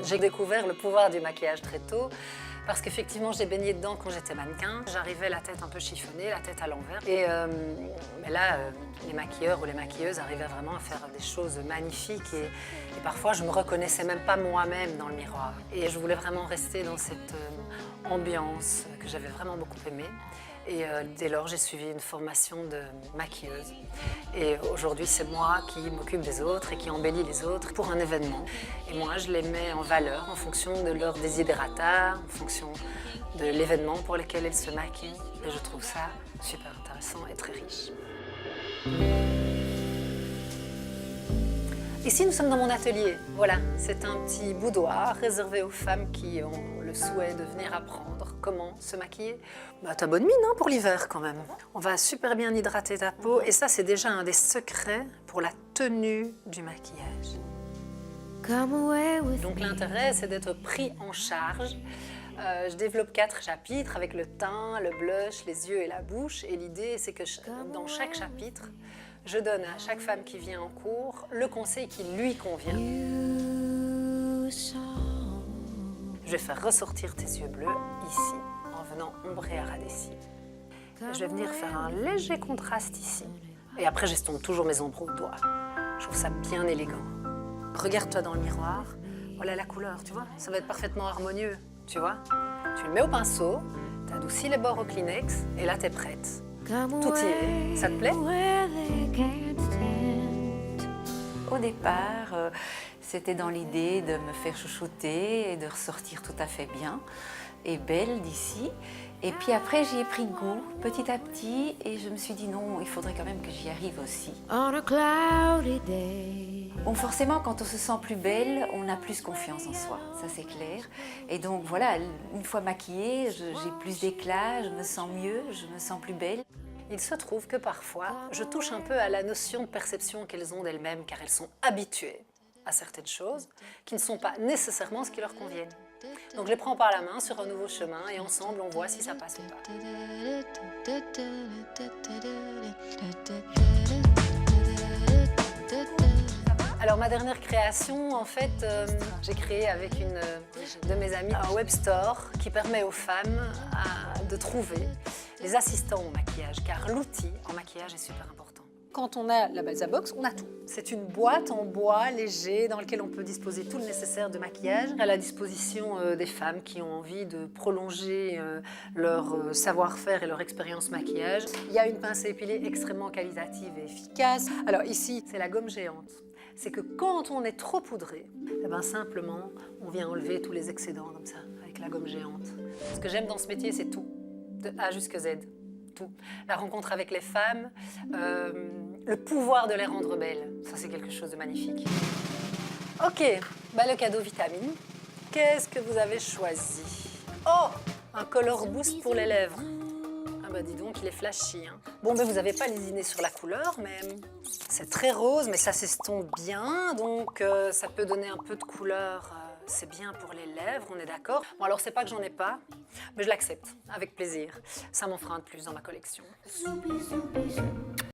J'ai découvert le pouvoir du maquillage très tôt parce qu'effectivement j'ai baigné dedans quand j'étais mannequin. J'arrivais la tête un peu chiffonnée, la tête à l'envers. Mais là, les maquilleurs ou les maquilleuses arrivaient vraiment à faire des choses magnifiques et parfois je me reconnaissais même pas moi-même dans le miroir. Et je voulais vraiment rester dans cette ambiance que j'avais vraiment beaucoup aimée. Et dès lors, j'ai suivi une formation de maquilleuse. Et aujourd'hui, c'est moi qui m'occupe des autres et qui embellit les autres pour un événement. Et moi, je les mets en valeur en fonction de leur desiderata, en fonction de l'événement pour lequel elles se maquillent. Et je trouve ça super intéressant et très riche. Ici, nous sommes dans mon atelier. Voilà, c'est un petit boudoir réservé aux femmes qui ont le souhait de venir apprendre comment se maquiller. Bah, t'as bonne mine hein, pour l'hiver quand même. On va super bien hydrater ta peau et ça, c'est déjà un des secrets pour la tenue du maquillage. Donc l'intérêt, c'est d'être pris en charge. Je développe 4 chapitres avec le teint, le blush, les yeux et la bouche. Et l'idée, c'est que dans chaque chapitre, je donne à chaque femme qui vient en cours le conseil qui lui convient. Je vais faire ressortir tes yeux bleus ici, en venant ombrer à ras des cils. Je vais venir faire un léger contraste ici. Et après, j'estompe toujours mes ombres au doigt. Je trouve ça bien élégant. Regarde-toi dans le miroir. Voilà la couleur, tu vois. Ça va être parfaitement harmonieux, tu vois. Tu le mets au pinceau, tu adoucis les bords au Kleenex, et là, t'es prête. Tout y est. Ça te plaît? Au départ, c'était dans l'idée de me faire chouchouter et de ressortir tout à fait bien et belle d'ici. Et puis après, j'y ai pris goût petit à petit et je me suis dit non, il faudrait quand même que j'y arrive aussi. Bon, forcément, quand on se sent plus belle, on a plus confiance en soi, ça c'est clair. Et donc voilà, une fois maquillée, j'ai plus d'éclat, je me sens mieux, je me sens plus belle. Il se trouve que parfois, je touche un peu à la notion de perception qu'elles ont d'elles-mêmes car elles sont habituées à certaines choses qui ne sont pas nécessairement ce qui leur conviennent. Donc je les prends par la main sur un nouveau chemin et ensemble on voit si ça passe ou pas. Alors ma dernière création, en fait, j'ai créé avec une de mes amies un web store qui permet aux femmes de trouver les assistants au maquillage, car l'outil en maquillage est super important. Quand on a la Balsa Box, on a tout. C'est une boîte en bois léger dans laquelle on peut disposer tout le nécessaire de maquillage à la disposition des femmes qui ont envie de prolonger leur savoir-faire et leur expérience maquillage. Il y a une pince à épiler extrêmement qualitative et efficace. Alors ici, c'est la gomme géante. C'est que quand on est trop poudré, eh ben simplement, on vient enlever tous les excédents comme ça, avec la gomme géante. Ce que j'aime dans ce métier, c'est tout, de A jusqu'à Z, tout. La rencontre avec les femmes, le pouvoir de les rendre belles, ça c'est quelque chose de magnifique. Ok, bah le cadeau vitamine. Qu'est-ce que vous avez choisi? Oh, un color boost pour les lèvres. Ah bah dis donc, il est flashy. Hein. Bon, ben vous n'avez pas lésiné sur la couleur, mais c'est très rose, mais ça s'estompe bien, donc ça peut donner un peu de couleur. C'est bien pour les lèvres, on est d'accord. Bon, alors c'est pas que j'en ai pas, mais je l'accepte, avec plaisir. Ça m'en fera un de plus dans ma collection.